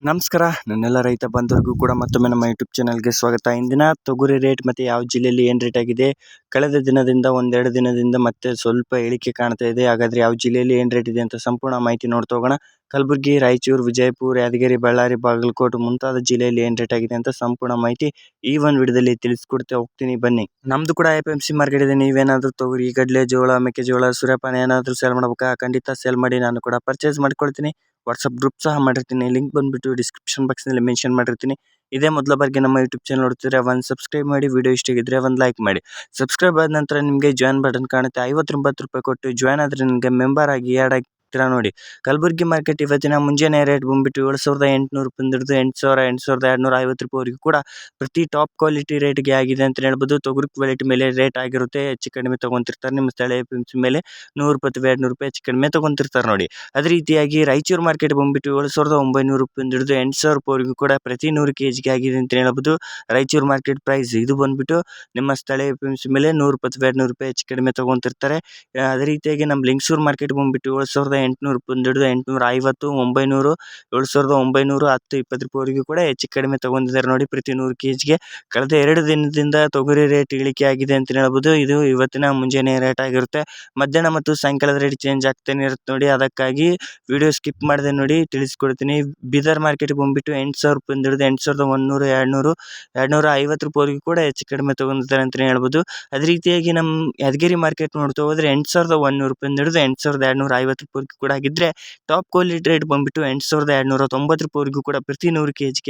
ನಮಸ್ಕಾರ ನನ್ನೆಲ್ಲ ರೈತ ಬಂಧುರಿಗೂ ಕೂಡ ಮತ್ತೊಮ್ಮೆ ನಮ್ಮ ಯೂಟ್ಯೂಬ್ ಚಾನಲ್ಗೆ ಸ್ವಾಗತ. ಇಂದಿನ ತೊಗರಿ ರೇಟ್ ಮತ್ತು ಯಾವ ಜಿಲ್ಲೆಯಲ್ಲಿ ಏನು ರೇಟ್ ಆಗಿದೆ, ಕಳೆದ ದಿನದಿಂದ ಒಂದೆರಡು ದಿನದಿಂದ ಮತ್ತೆ ಸ್ವಲ್ಪ ಇಳಿಕೆ ಕಾಣ್ತಾ ಇದೆ. ಹಾಗಾದರೆ ಯಾವ ಜಿಲ್ಲೆಯಲ್ಲಿ ಏನು ರೇಟ್ ಇದೆ ಅಂತ ಸಂಪೂರ್ಣ ಮಾಹಿತಿ ನೋಡ್ತಾ ಹೋಗೋಣ. ಕಲಬುರಗಿ, ರಾಯಚೂರು, ವಿಜಯಪುರ, ಯಾದಗಿರಿ, ಬಳ್ಳಾರಿ, ಬಾಗಲಕೋಟೆ ಮುಂತಾದ ಜಿಲ್ಲೆಯಲ್ಲಿ ಏನು ರೇಟ್ ಆಗಿದೆ ಅಂತ ಸಂಪೂರ್ಣ ಮಾಹಿತಿ ಈ ಒಂದು ವಿಡಿಯೋದಲ್ಲಿ ತಿಳಿಸ್ಕೊಡ್ತಾ ಹೋಗ್ತೀನಿ, ಬನ್ನಿ. ನಮ್ದು ಕೂಡ APMC ಮಾರ್ಕೆಟ್ ಇದೆ. ನೀವೇನಾದರೂ ತೊಗರಿ, ಕಡಲೆ, ಜೋಳ, ಮೆಕ್ಕೆಜೋಳ, ಸೂರ್ಯಪಾನ ಏನಾದರೂ ಸೇಲ್ ಮಾಡ್ಬೇಕಾ? ಖಂಡಿತ ಸೇಲ್ ಮಾಡಿ, ನಾನು ಕೂಡ ಪರ್ಚೇಸ್ ಮಾಡ್ಕೊಳ್ತೀನಿ. ವಾಟ್ಸಪ್ ಗ್ರೂಪ್ ಸಹ ಮಾಡಿರ್ತೀನಿ. ಲಿಂಕ್ ಬಂದುಬಿಟ್ಟು ಡಿಸ್ಕ್ರಿಪ್ಷನ್ ಬಾಕ್ಸ್ನಲ್ಲಿ ಮೆನ್ಷನ್ ಮಾಡಿರ್ತೀನಿ. ಇದೇ ಮೊದಲ ಬಾರಿಗೆ ನಮ್ಮ ಯೂಟ್ಯೂಬ್ ಚಾನಲ್ ನೋಡ್ತಿದ್ರೆ ಒಂದು ಸಬ್ಸ್ಕ್ರೈಬ್ ಮಾಡಿ, ವಿಡಿಯೋ ಇಷ್ಟ ಆಗಿದ್ರೆ ಒಂದು ಲೈಕ್ ಮಾಡಿ. ಸಬ್ಸ್ಕ್ರೈಬ್ ಆದ ನಂತರ ನಿಮಗೆ ಜಾಯ್ನ್ ಬಟನ್ ಕಾಣುತ್ತೆ, 50 ರೂಪಾಯಿ ಕೊಟ್ಟು ಜಾಯ್ನ್ ಆದರೆ ನಿಮಗೆ ಮೆಂಬರ್ ಆಗಿ ಆ್ಯಡ್ ಆಗ್ತೀರಾ ನೋಡಿ. ಕಲಬುರಗಿ ಮಾರ್ಕೆಟ್ ಇವತ್ತಿನ ಮುಂಜಾನೆ ರೇಟ್ ಬಂದುಬಿಟ್ಟು 7,800 ರೂಪಾಯಿಂದ ಹಿಡಿದು 8,000, 8,250 ರೂಪಾಯಿವರೆಗೂ ಕೂಡ ಪ್ರತಿ ಟಾಪ್ ಕ್ವಾಲಿಟಿ ರೇಟ್ಗೆ ಆಗಿದೆ ಅಂತ ಹೇಳ್ಬೋದು. ತೊಗರಿ ಕ್ವಾಲಿಟಿ ಮೇಲೆ ರೇಟ್ ಆಗಿರುತ್ತೆ, ಹೆಚ್ಚು ಕಡಿಮೆ ತೊಗೊತಿರ್ತಾರೆ. ನಿಮ್ಮ ಸ್ಥಳೀಯ APMC ಮೇಲೆ 100 ರೂಪಾಯಿ ಅಥವಾ 200 ರೂಪಾಯಿ ಹೆಚ್ಚು ಕಡಿಮೆ ತೊಗೊತಿರ್ತಾರೆ ನೋಡಿ. ಅದೇ ರೀತಿಯಾಗಿ ರಾಯಚೂರು ಮಾರ್ಕೆಟ್ ಬಂದುಬಿಟ್ಟು 7,900 ರೂಪಾಯಿಂದ ಹಿಡಿದು 8,000 ರೂಪಾಯಿವರೆಗೂ ಕೂಡ ಪ್ರತಿ 100 kg ಆಗಿದೆ ಅಂತ ಹೇಳ್ಬೋದು. ರಾಯಚೂರು ಮಾರ್ಕೆಟ್ ಪ್ರೈಸ್ ಇದು ಬಂದುಬಿಟ್ಟು ನಿಮ್ಮ ಸ್ಥಳೀಯ APMC ಮೇಲೆ 100 ರೂಪಾಯಿ ಅಥವಾ 200 ರೂಪಾಯಿ ಹೆಚ್ಚು ಕಡಿಮೆ ತೊಗೊತಿರ್ತಾರೆ. ಅದೇ ರೀತಿಯಾಗಿ ನಮ್ಮ ಲಿಂಗಸೂರು ಮಾರ್ಕೆಟ್ ಬಂದುಬಿಟ್ಟು 7,800 ರೂಪಾಯಿಂದ ಹಿಡಿದು 850, 900, 7,900, 10, 20 ರೂಪಾಯಿವರೆಗೂ ಕೂಡ ಹೆಚ್ಚು ಕಡಿಮೆ ತೊಗೊಂಡಿದ್ದಾರೆ ನೋಡಿ ಪ್ರತಿ 100 kg. ಕಳೆದ 2 ದಿನದಿಂದ ತೊಗರಿ ರೇಟ್ ಇಳಿಕೆ ಆಗಿದೆ ಅಂತ ಹೇಳ್ಬೋದು. ಇದು ಇವತ್ತಿನ ಮುಂಜಾನೆ ರೇಟ್ ಆಗಿರುತ್ತೆ. ಮಧ್ಯಾಹ್ನ ಮತ್ತು ಸಾಯಂಕಾಲದ ರೇಟ್ ಚೇಂಜ್ ಆಗ್ತಾನೆ ಇರುತ್ತೆ ನೋಡಿ. ಅದಕ್ಕಾಗಿ ವಿಡಿಯೋ ಸ್ಕಿಪ್ ಮಾಡಿದೆ ನೋಡಿ, ತಿಳಿಸ್ಕೊಡ್ತೀನಿ. ಬೀದರ್ ಮಾರ್ಕೆಟ್ ಬಂದುಬಿಟ್ಟು 8,000 ರೂಪಾಯಿಂದ ಹಿಡಿದು 8,100, 200, 250 ರೂಪಾಯಿವರೆಗೂ ಕೂಡ ಹೆಚ್ಚು ಕಡಿಮೆ ತೊಗೊಂಡಿದ್ದಾರೆ ಅಂತಲೇ ಹೇಳ್ಬೋದು. ಅದೇ ರೀತಿಯಾಗಿ ನಮ್ಮ ಯಾದಗಿರಿ ಮಾರ್ಕೆಟ್ ನೋಡ್ತಾ ಹೋದರೆ 8,100 ರೂಪಾಯಿಂದ ಹಿಡಿದು 8,250 ರೂಪಾಯಿವರೆಗೂ ಕೂಡ ಆಗಿದ್ದರೆ ಟಾಪ್ ಕ್ವಾಲಿಟಿ ರೇಟ್ ಬಂದುಬಿಟ್ಟು 8,290 ರೂಪಾಯಿವರೆಗೂ ಕೂಡ ಪ್ರತಿ 100 kg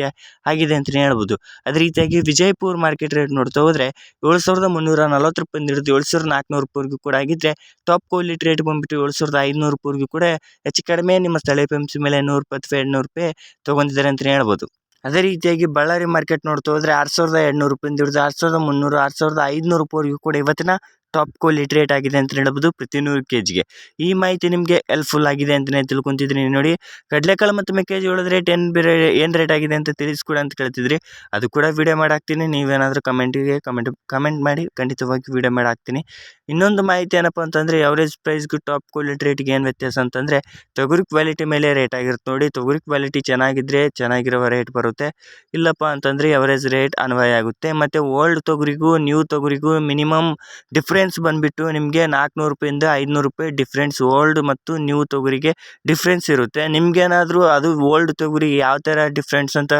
ಆಗಿದೆ ಅಂತಲೇ ಹೇಳ್ಬೋದು. ಅದೇ ರೀತಿಯಾಗಿ ವಿಜಯಪುರ ಮಾರ್ಕೆಟ್ ರೇಟ್ ನೋಡ್ತಾ ಹೋದರೆ 7,340 ರೂಪಾಯಿಂದ ಹಿಡಿದು 7,400 ರೂಪಾಯಿವರೆಗೂ ಕೂಡ ಆಗಿದ್ದರೆ ಟಾಪ್ ಕ್ವಾಲಿಟಿ ರೇಟ್ ಬಂದುಬಿಟ್ಟು 7,500 ರೂಪಾಯಿವರೆಗೂ ಕೂಡ ಹೆಚ್ಚು ಕಡಿಮೆ ನಿಮ್ಮ ಸ್ಥಳೀಯ APMC ಮೇಲೆ 100 ರೂಪಾಯಿ ಅಥವಾ 200 ರೂಪಾಯಿ ತೊಗೊಂಡಿದ್ದಾರೆ ಅಂತಲೇ ಹೇಳ್ಬೋದು. ಅದೇ ರೀತಿಯಾಗಿ ಬಳ್ಳಾರಿ ಮಾರ್ಕೆಟ್ ನೋಡ್ತಾ ಹೋದರೆ 6,200 ರೂಪಾಯಿಂದ ಹಿಡಿದು 6,300, 6,500 ರೂಪಾಯಿವರೆಗೂ ಕೂಡ ಇವತ್ತಿನ ಟಾಪ್ ಕ್ವಾಲಿಟಿ ರೇಟ್ ಆಗಿದೆ ಅಂತ ಹೇಳ್ಬೋದು ಪ್ರತಿ 100 kg. ಈ ಮಾಹಿತಿ ನಿಮಗೆ ಹೆಲ್ಪ್ಫುಲ್ ಆಗಿದೆ ಅಂತಲೇ ತಿಳ್ಕೊತಿದ್ದೀನಿ ನೋಡಿ. ಕಡಲೆಕಾಳು ಮತ್ತು ಮೆಕ್ಕೆಜೋಳದ ರೇಟ್ ಏನು ರೇಟ್ ಆಗಿದೆ ಅಂತ ತಿಳಿಸ್ಕೊಡಿ ಅಂತ ಕೇಳ್ತಿದ್ರಿ, ಅದು ಕೂಡ ವಿಡಿಯೋ ಮಾಡಿ ಹಾಕ್ತೀನಿ. ನೀವೇನಾದರೂ ಕಮೆಂಟ್ ಮಾಡಿ, ಖಂಡಿತವಾಗಿ ವಿಡಿಯೋ ಮಾಡಿ ಹಾಕ್ತೀನಿ. ಇನ್ನೊಂದು ಮಾಹಿತಿ ಏನಪ್ಪ ಅಂತಂದರೆ ಎವರೇಜ್ ಪ್ರೈಸ್ಗೂ ಟಾಪ್ ಕ್ವಾಲಿಟಿ ರೇಟ್ಗೆ ಏನು ವ್ಯತ್ಯಾಸ ಅಂತಂದರೆ ತೊಗರಿ ಕ್ವಾಲಿಟಿ ಮೇಲೆ ರೇಟ್ ಆಗಿರುತ್ತೆ ನೋಡಿ. ತೊಗರಿ ಕ್ವಾಲಿಟಿ ಚೆನ್ನಾಗಿದ್ದರೆ ಚೆನ್ನಾಗಿರೋ ರೇಟ್ ಬರುತ್ತೆ, ಇಲ್ಲಪ್ಪ ಅಂತಂದರೆ ಎವರೇಜ್ ರೇಟ್ ಅನ್ವಯ ಆಗುತ್ತೆ. ಮತ್ತು ಓಲ್ಡ್ ತೊಗರಿಗೂ ನ್ಯೂ ತೊಗರಿಗೂ ಮಿನಿಮಮ್ ಡಿಫ್ರೆನ್ಸ್ ಬಂದುಬಿಟ್ಟು ನಿಮಗೆ 400 ರೂಪಾಯಿಂದ 500 ರೂಪಾಯಿ ಡಿಫ್ರೆನ್ಸ್ ಓಲ್ಡ್ ಮತ್ತು ನ್ಯೂ ತೊಗರಿಗೆ ಡಿಫ್ರೆನ್ಸ್ ಇರುತ್ತೆ. ನಿಮಗೇನಾದರೂ ಅದು ಓಲ್ಡ್ ತೊಗರಿ ಯಾವ ಥರ ಡಿಫ್ರೆನ್ಸ್ ಅಂತ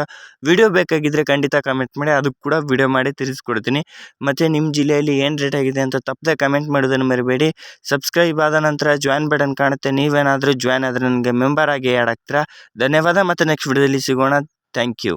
ವಿಡಿಯೋ ಬೇಕಾಗಿದ್ದರೆ ಖಂಡಿತ ಕಮೆಂಟ್ ಮಾಡಿ, ಅದಕ್ಕೆ ಕೂಡ ವಿಡಿಯೋ ಮಾಡಿ ತಿಳಿಸ್ಕೊಡ್ತೀನಿ. ಮತ್ತು ನಿಮ್ಮ ಜಿಲ್ಲೆಯಲ್ಲಿ ಏನು ರೇಟ್ ಆಗಿದೆ ಅಂತ ತಪ್ಪದೆ ಕಮೆಂಟ್ ಮಾಡೋದನ್ನು ಮರಿಬೇಡಿ. ಸಬ್ಸ್ಕ್ರೈಬ್ ಆದ ನಂತರ ಜಾಯ್ನ್ ಬಟನ್ ಕಾಣುತ್ತೆ, ನೀವೇನಾದರೂ ಜಾಯ್ನ್ ಆದರೆ ನನಗೆ ಮೆಂಬರ್ ಆಗಿ ಆ್ಯಡ್ ಆಗ್ತೀರಾ. ಧನ್ಯವಾದ. ಮತ್ತು ನೆಕ್ಸ್ಟ್ ವಿಡಿಯೋದಲ್ಲಿ ಸಿಗೋಣ. Thank you.